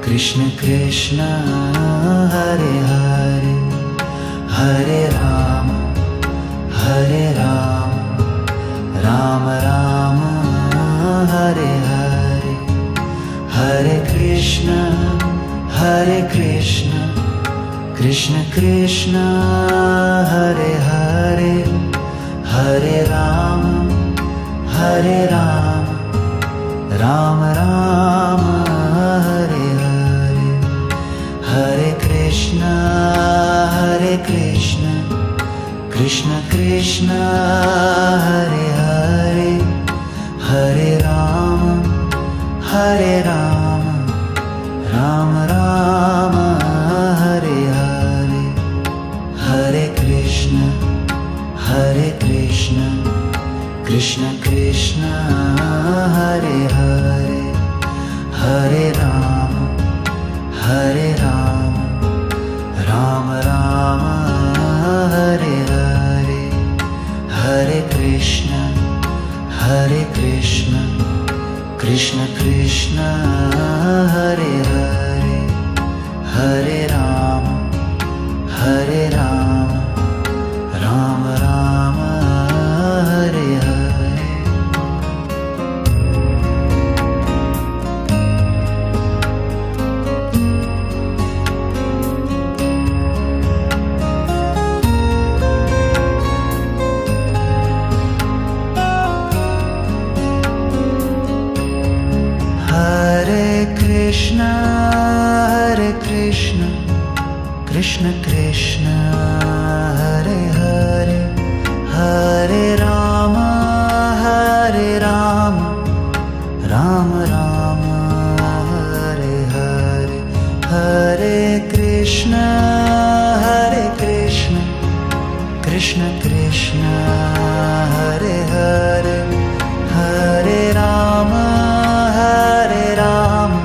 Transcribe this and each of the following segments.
Krishna Krishna Hare Hare Hare Rama Hare Rama Rama Rama Hare Hare Hare Krishna Krishna Krishna Hare Hare Hare Rama Hare Rama Rama Rama Hare Hare Hare Krishna Krishna Krishna Hare Hare Hare Rama Hare Rama Rama Rama Hare Hare Hare Krishna Krishna Krishna Hare Hare Hare Rama Hare Rama Rama Rama Hare Hare Hare Krishna Krishna Krishna Hare Hare Hare Rama Hare Rama Rama Rama Hare Hare Krishna Krishna Hare Hare Hare Rama Hare Rama Rama Rama Hare Hare Hare Krishna Krishna Krishna Hare Hare Hare Rama Hare Rama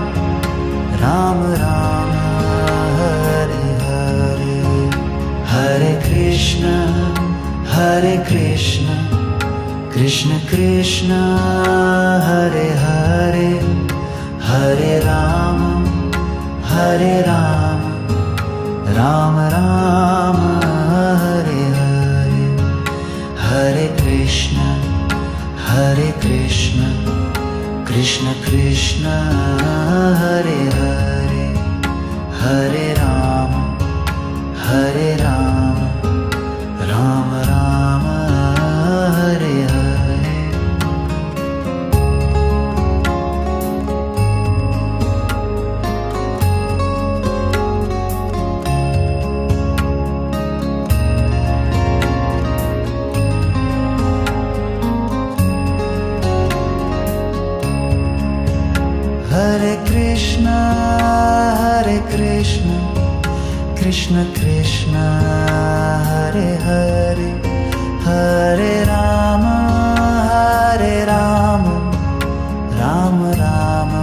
Rama Rama Hare Hare Hare Krishna Krishna Krishna Hare Hare Hare Rama Hare Rama Rama Rama Hare Hare Hare Krishna Krishna Krishna Hare Hare Hare Rama Hare Rama Rama Rama Hare Hare Hare Krishna Krishna Krishna Hare Hare Hare Rama Hare Rama Rama Rama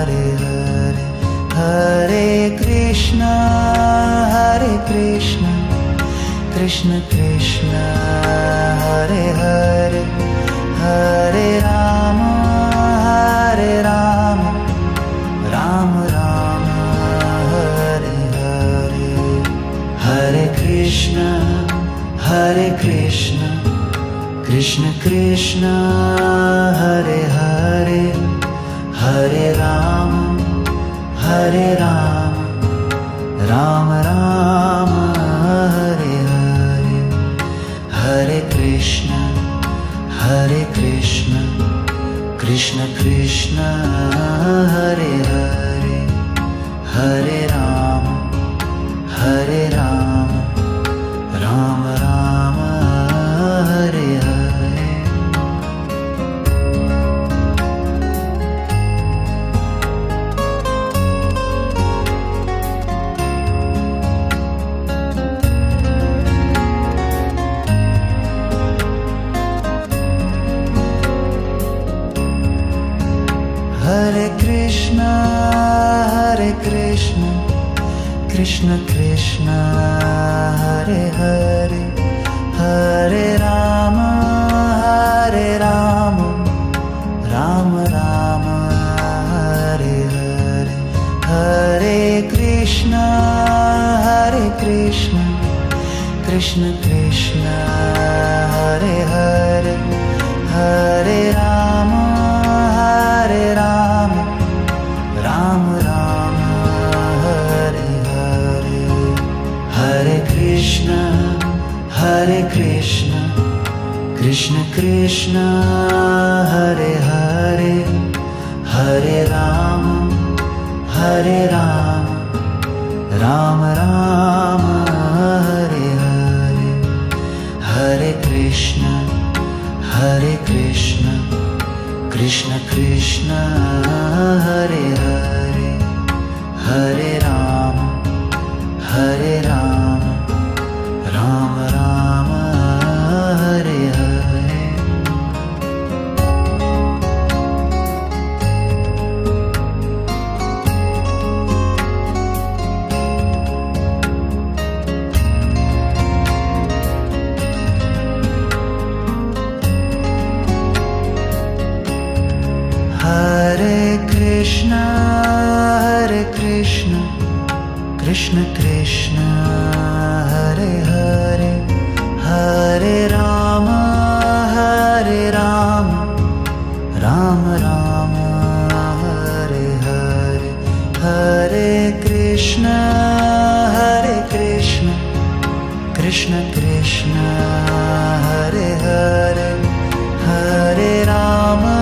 Hare Hare Hare Krishna Krishna Krishna Hare Hare Hare Rama Hare Rama Rama Rama Hare Hare Hare Krishna Krishna Krishna Hare Hare Hare Rama Hare Rama Rama Rama Hare Hare Hare Krishna Krishna Krishna Hare Hare Hare Rama Hare Rama Rama Rama Hare Hare Hare Krishna Krishna Krishna Hare Hare Hare Rama Hare Rama Rama Rama Hare Hare Krishna Krishna Hare Hare Hare Rama Hare Rama Rama Rama Hare Hare Hare Krishna Krishna Krishna Hare Hare Hare Rama Rama Rama Hare Hare Hare Krishna Krishna Krishna Hare Hare Hare Rama Rama Rama Hare Hare Hare Krishna Krishna Krishna Hare Hare Hare Rama Rama Rama Hare Hare Hare Krishna Krishna Krishna Hare Hare Hare Rama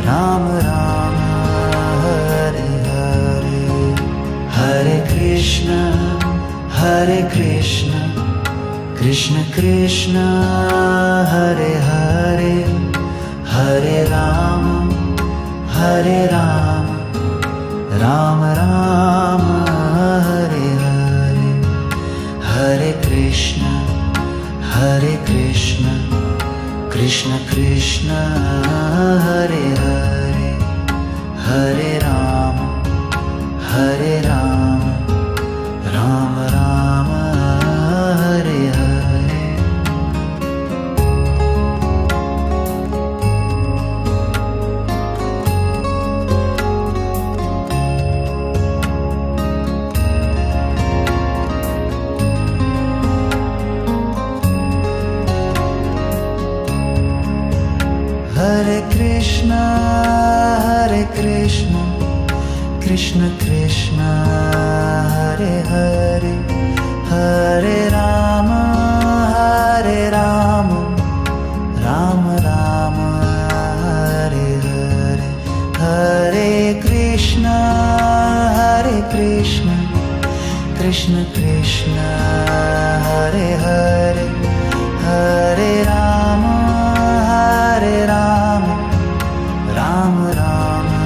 Rama Rama Hare Hare Hare Krishna Krishna Krishna Hare Hare Hare Rama Rama Rama Hare Hare Hare Krishna Krishna Krishna Hare Hare Hare Rama Rama Rama Hare Hare Hare Krishna Krishna Krishna Hare Hare Hare Rama Rama Rama Hare Hare Hare Krishna Krishna Krishna Hare Hare Hare Rama Rama Rama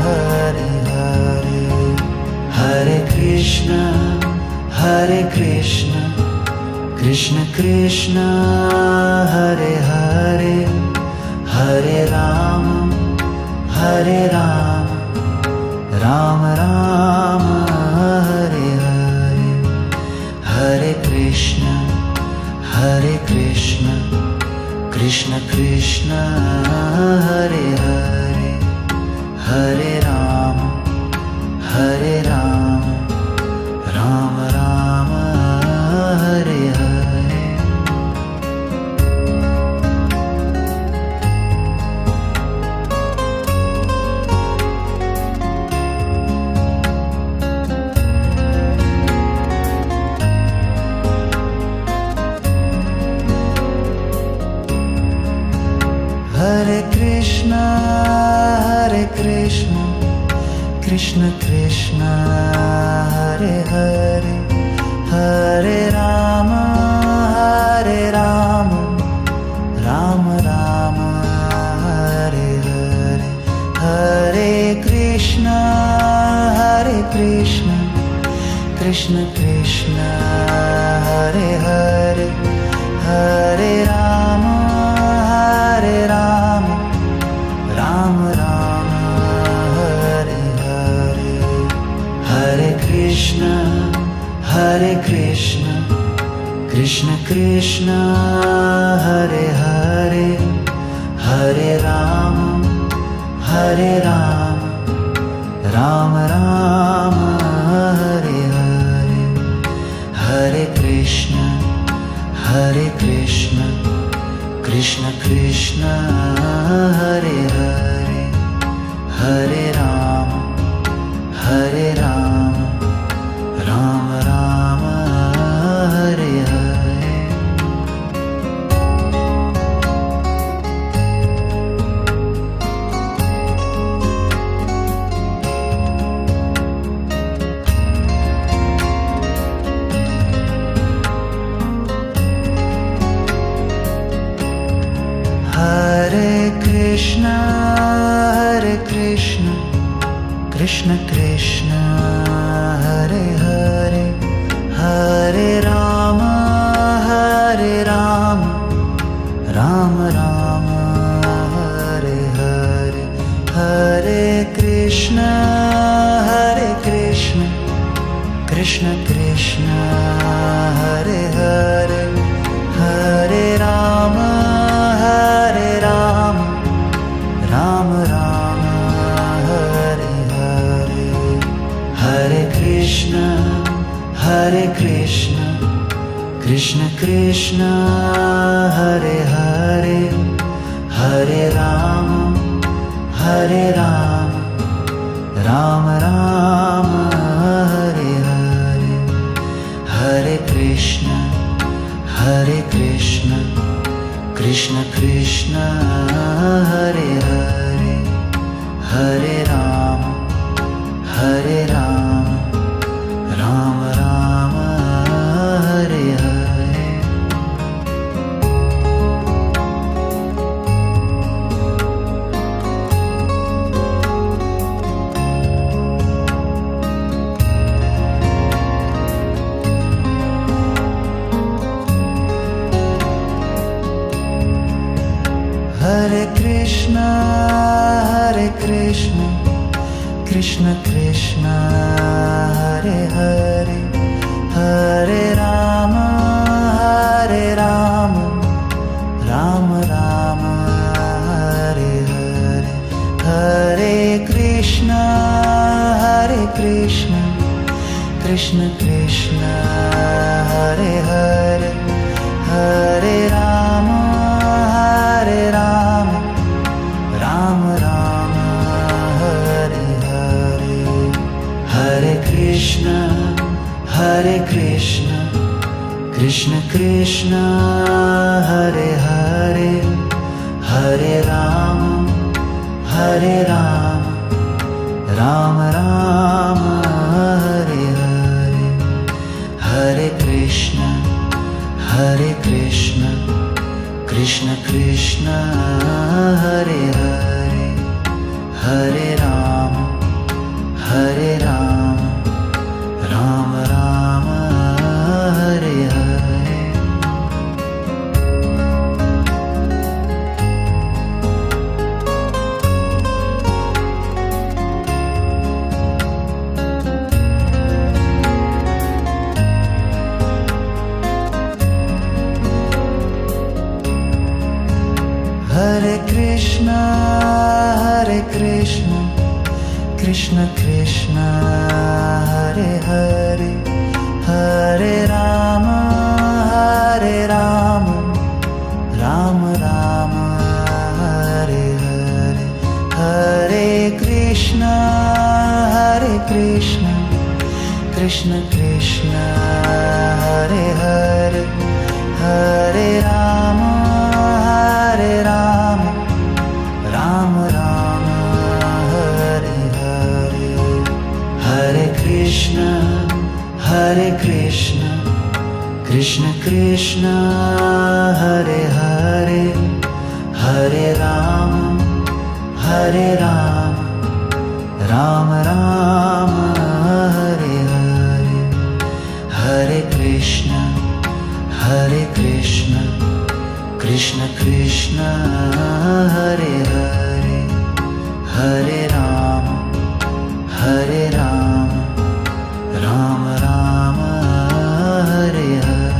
Hare Hare Hare Krishna Krishna Krishna Hare Hare Hare Rama Rama Rama Hare Hare Hare Krishna Krishna Krishna Hare Hare Hare Rama Rama Rama Hare Hare Hare Krishna Krishna Krishna Hare Hare Hare Rama Rama Rama Hare Hare Hare Krishna Krishna Krishna Hare Hare Hare Rama Rama Rama Hare Hare Hare Krishna Krishna Krishna Hare Hare Hare Rama Rama Rama Hare Hare Krishna, Hare Krishna, Krishna Krishna, Hare Hare, Hare Rama, Hare Rama, Rama Rama, Hare Hare, Hare Krishna, Hare Krishna, Krishna Krishna, Hare Hare, Hare Rama, Hare Rama, Rama Rama, Hare Hare. Hare Krishna, Hare Krishna, Krishna Krishna, Hare Hare, Hare Rama, Hare Rama, Rama Rama, Hare Hare, Hare Krishna, Hare Krishna, Krishna Krishna, Hare Hare, Hare Rama, Hare Rama, Rama Rama, Hare Hare, Hare Krishna, Hare Krishna, Krishna Krishna, Hare Hare, Hare Rama, Hare Rama, Rama Rama, Hare Hare, Hare Krishna, Hare Krishna, Krishna Krishna, Hare Hare, Hare Rama, Hare Rama, Rama Rama, Hare Hare. Hare Krishna, Hare Krishna, Krishna Krishna, Hare Hare, Hare Rama, Hare Rama, Rama Rama, Hare Hare, Hare Krishna, Hare Krishna, Krishna Krishna, Hare Hare, Hare Rama, Hare Rama, Rama Rama, Hare Hare, Hare Krishna, Hare Krishna, Krishna Krishna, Hare Hare, Hare Rama, Hare Rama, Rama Rama, Hare Hare, Hare Krishna, Hare Krishna, Krishna Krishna, Hare Hare, Hare Rama, Hare Rama, Rama Rama, Hare Hare.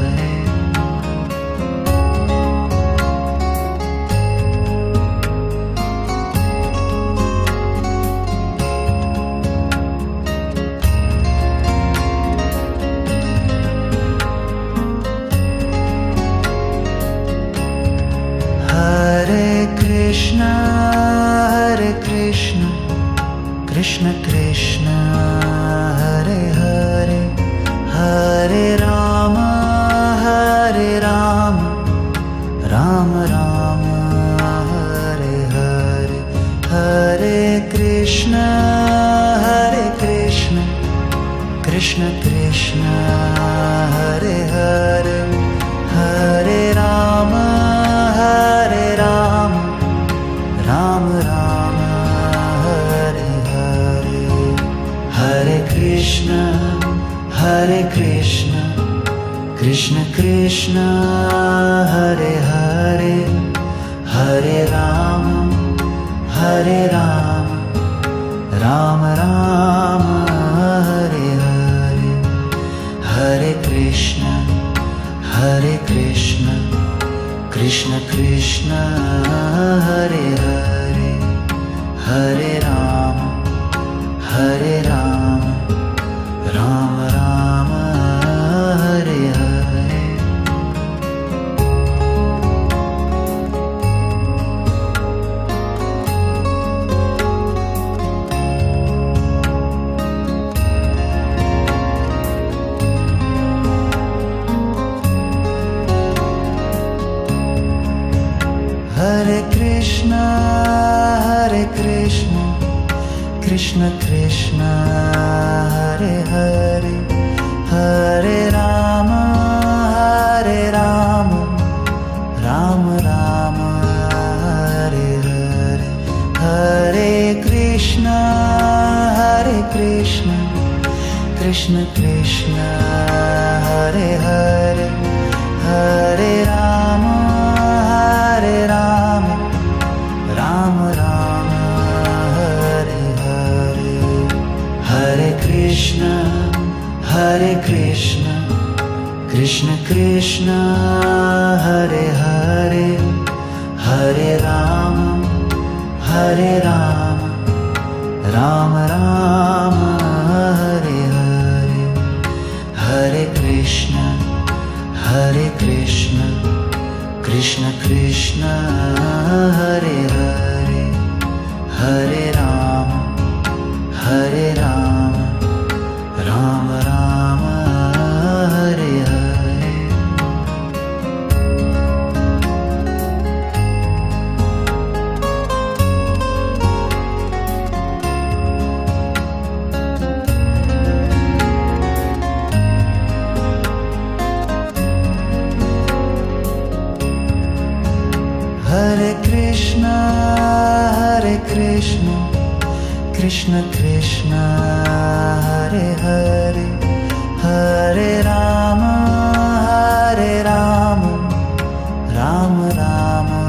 Hare Krishna, Hare Krishna, Krishna Krishna, Hare Hare, Hare Rama, Hare Rama, Rama Rama, Hare Hare, Hare Krishna, Hare Krishna, Krishna Krishna, Hare Hare, Hare Rama, Hare Rama, Rama Rama, Hare Hare, Hare Krishna, Hare Krishna, Krishna Krishna, Hare Hare, Hare Rama, Hare Rama, Rama Rama, Hare Hare, Hare Krishna, Hare Krishna, Krishna Krishna, Hare Hare, Hare Rama, Hare Rama, Rama Krishna Krishna Hare Hare Hare Rama Hare Rama Rama Rama Hare Hare Hare Krishna Krishna Krishna Hare Hare Hare Rama Rama Rama Hare Hare Hare Krishna Krishna Krishna Hare Hare Hare Rama Rama Rama Hare Hare Hare Krishna Krishna Krishna Hare Hare Hare Rama Rama Rama Hare Hare Hare Krishna Krishna Krishna Hare Hare Hare Rama Rama Rama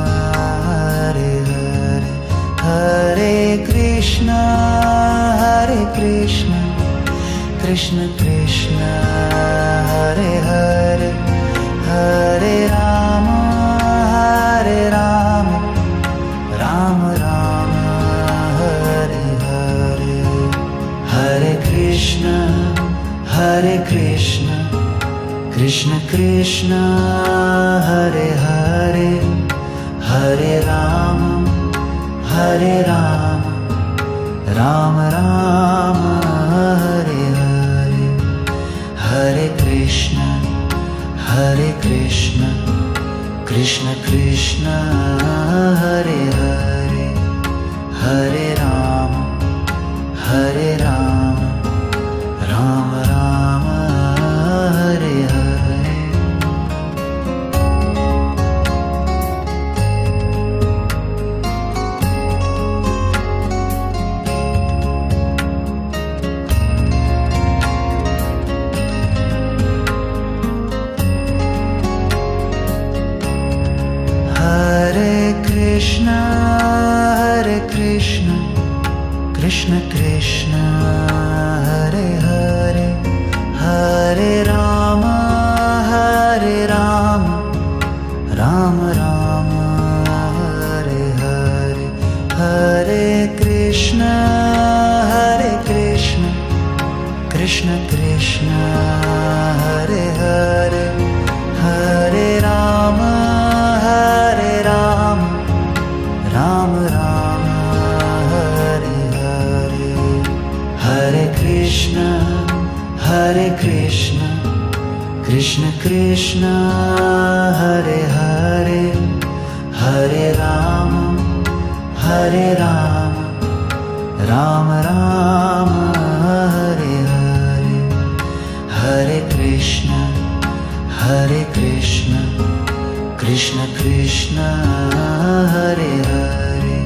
Hare Hare Hare Krishna Krishna Krishna Hare Hare Hare Rama Rama Rama Hare Hare Hare Krishna Krishna Krishna Hare Hare Hare Rama Rama Rama Hare Hare Hare Krishna Krishna Krishna Hare Hare Hare Rama Rama Rama Hare Hare Hare Krishna Krishna Krishna Hare Hare Hare Rama Rama Rama Hare Hare Hare Krishna Krishna Krishna Hare Hare Hare Rama Rama Rama Hare Hare Hare Krishna Krishna Krishna Hare Hare Hare Rama Rama Rama Hare Hare Hare Krishna Krishna Krishna Hare Hare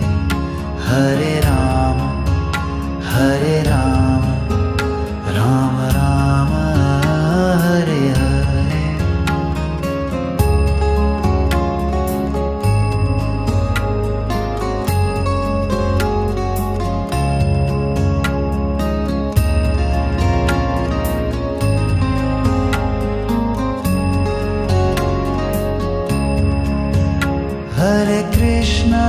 Hare Rama Rama Rama Hare Hare Hare Krishna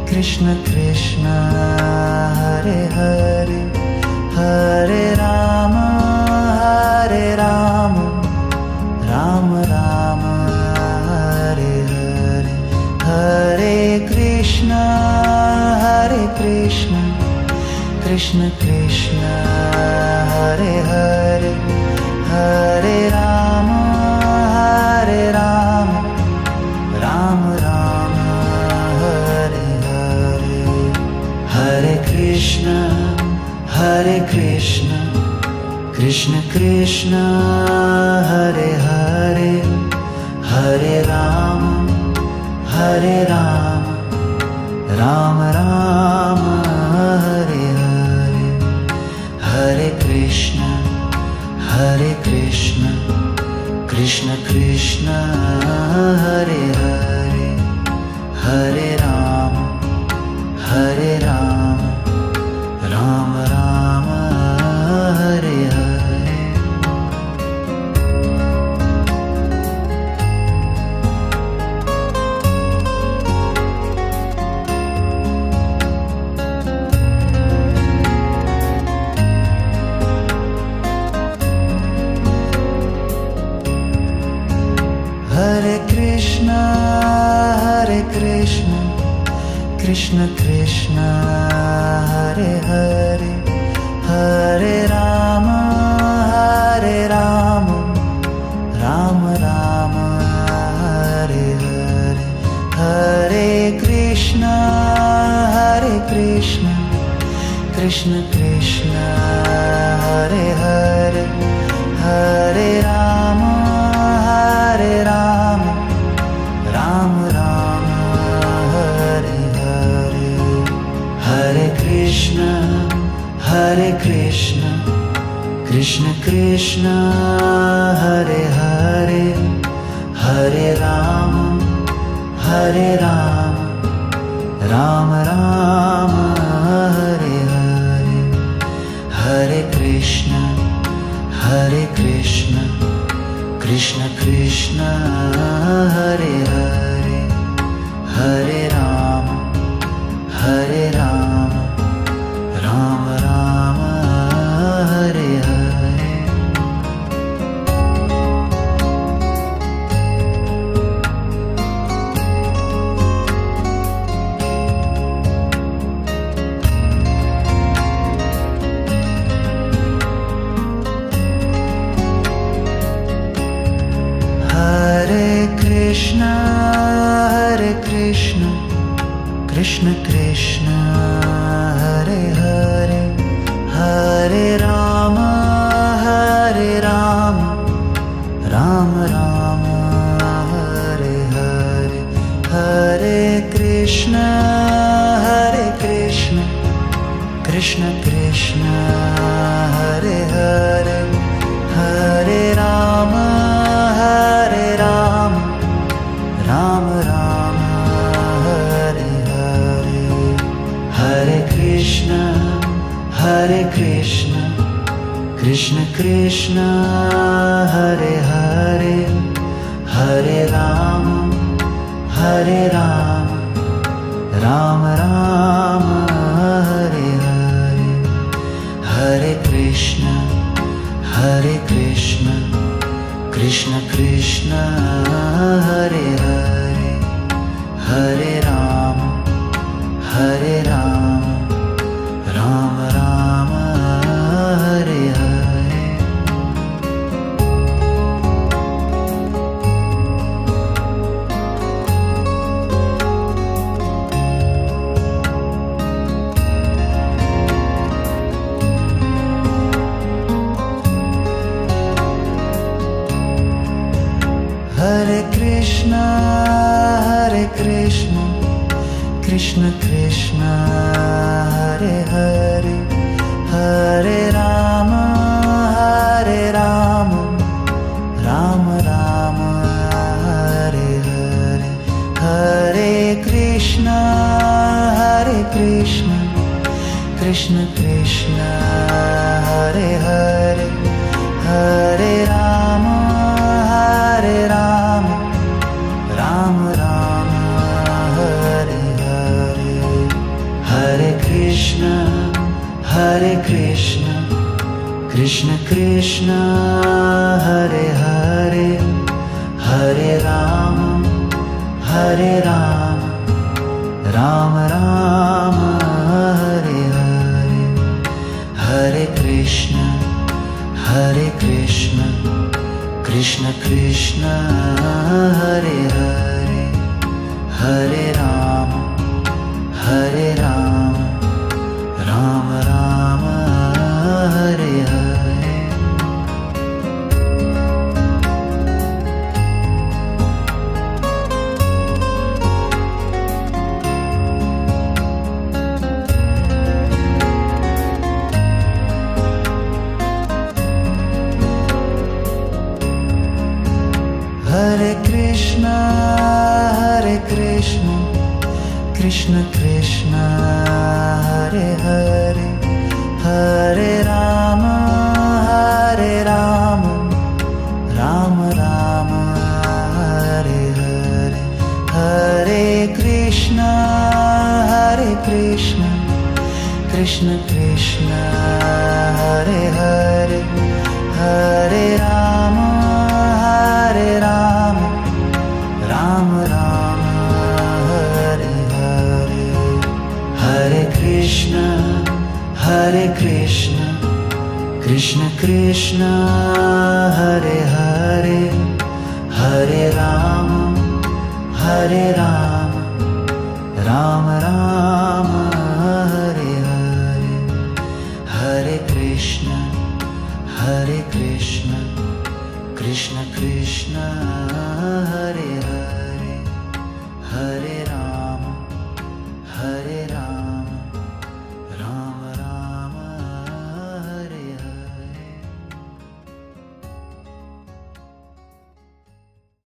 Krishna Krishna Hare Hare Hare Rama Rama Rama Hare Hare Hare Krishna Krishna Krishna Hare Hare Hare Rama Rama Rama Hare Hare Hare Krishna, Krishna Krishna, Hare Hare, Hare Rama, Hare Rama, Rama Rama, Hare Hare, Hare Krishna, Hare Krishna, Krishna Krishna, Hare Hare, Hare Rama, Hare Rama, Rama Rama, Hare Hare. Hare Krishna, Hare Krishna, Krishna Krishna, Hare Hare, Hare Rama, Hare Rama, Rama Rama, Hare Hare, Hare Krishna, Hare Krishna, Krishna Krishna, Hare Hare, Hare Rama, Hare Rama, Rama Rama, Hare Hare, Hare Krishna, Hare Krishna, Krishna Krishna, Hare Hare, Hare Rama, Hare Rama, Rama Rama, Hare Hare, Hare Krishna, Hare Krishna, Krishna Krishna, Hare Hare, Hare Rama, Hare Rama, Rama Rama, Hare Hare. Hare Krishna, Hare Krishna, Krishna Krishna, Hare Hare, Hare Rama, Hare Rama, Rama Rama, Hare Hare, Hare Krishna, Hare Krishna, Krishna Krishna, Hare Hare, Hare Rama, Hare Rama, Rama Rama, Hare Hare, Hare Krishna, Hare Krishna, Krishna Krishna, Hare Hare, Hare Rama, Hare Rama, Rama Rama, Hare Hare, Hare Krishna, Hare Krishna, Krishna Krishna, Hare Hare, Hare Rama, Hare Rama, Rama Rama, Hare Hare. Hare Krishna, Hare Krishna, Krishna Krishna, Hare Hare, Hare Rama, Hare Rama, Rama Rama, Hare Hare, Hare Krishna, Hare Krishna, Krishna Krishna, Hare Hare, Hare Rama, Hare Rama, Rama Rama, Hare Hare, Hare Krishna, Hare Krishna, Krishna Krishna, Hare Hare, Hare Rama, Hare Rama, Rama Rama, Hare Hare, Hare Krishna, Hare Krishna, Krishna Krishna, Hare Hare, Hare Rama, Hare Rama, Rama Rama, Krishna, Hare Krishna, Krishna Krishna, Hare Hare, Hare Rama, Hare Rama, Rama Rama, Hare Hare, Hare Krishna, Hare Krishna, Krishna Krishna, Hare Hare, Hare Rama, Hare Rama, Rama Rama, Hare Hare, Hare Krishna, Hare Krishna, Krishna Krishna, Hare Hare, Hare Rama, Hare Rama, Rama Rama, Hare Hare, Hare Krishna, Hare Krishna, Krishna Krishna, Hare Hare.